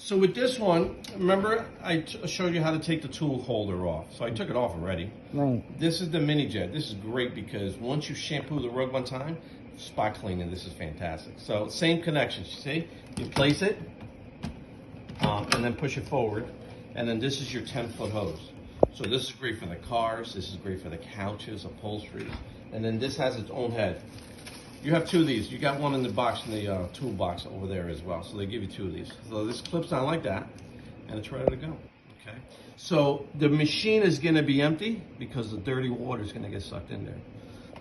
So with this one, remember I showed you how to take the tool holder off. So I took it off already. Right. This is the mini jet. This is great because once you shampoo the rug one time, spot cleaning, this is fantastic. So same connections, you see? You place it, and then push it forward. And then this is your 10-foot hose. So this is great for the cars. This is great for the couches, upholsteries. And then this has its own head. You have two of these. You got one in the box in the toolbox over there as well. So they give you two of these. So this clips on like that, and it's ready to go. Okay. So the machine is going to be empty because the dirty water is going to get sucked in there.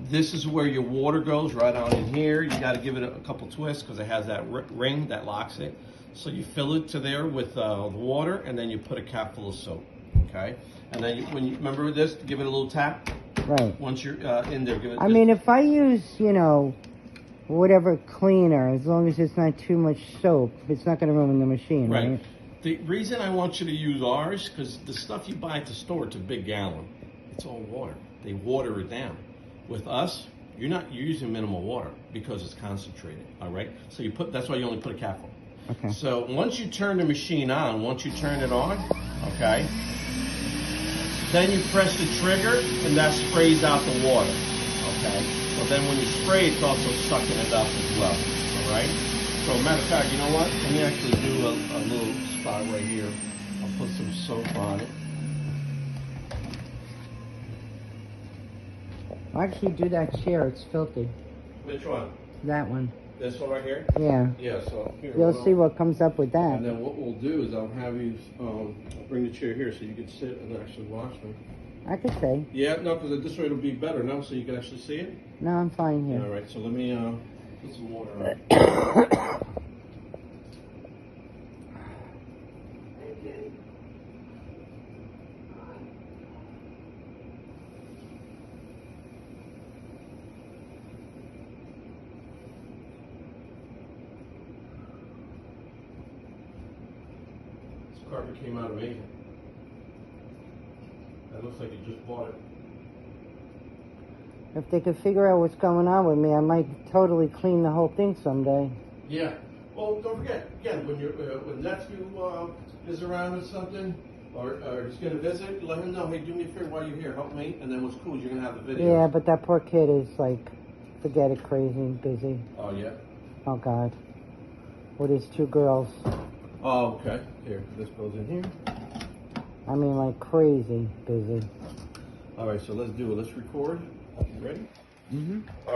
This is where your water goes, right on in here. You got to give it a couple twists because it has that ring that locks it. So you fill it to there with the water, and then you put a cap full of soap. Okay. And then when you remember this, give it a little tap. Right. Once you're in there, give it. I mean, if I use, you know, whatever cleaner, as long as it's not too much soap, it's not going to ruin the machine, right? The reason I want you to use ours, because the stuff you buy at the store, it's a big gallon. It's all water. They water it down. With us, you're using minimal water because it's concentrated, all right? So that's why you only put a capful. Okay. So once you turn the machine on, once you turn it on, okay, then you press the trigger and that sprays out the water, okay? So then when you spray, it's also sucking it up as well, all right? So matter of fact, you know what? Let me actually do a little spot right here. I'll put some soap on it. Actually, do that chair. It's filthy. Which one? That one. This one right here? Yeah. Yeah, so here. You'll see what comes up with that. And then what we'll do is I'll have you bring the chair here so you can sit and actually watch me. I could say. Yeah, no, because this way it'll be better now so you can actually see it. No, I'm fine here. All right, so let me put some water on. This carpet came out amazing. That looks like you just bought it. If they could figure out what's going on with me, I might totally clean the whole thing someday. Yeah. Well, don't forget, again, when nephew is around or something, or he's going to visit, let him know, hey, do me a favor while you're here, help me, and then what's cool is you're going to have the video. Yeah, but that poor kid is like, forget it, crazy, busy. Oh, yeah? Oh, God. With his two girls. Oh, okay. Here, this goes in here. I mean, like crazy busy. All right, so let's do it. Let's record. You ready? Mm-hmm. All right.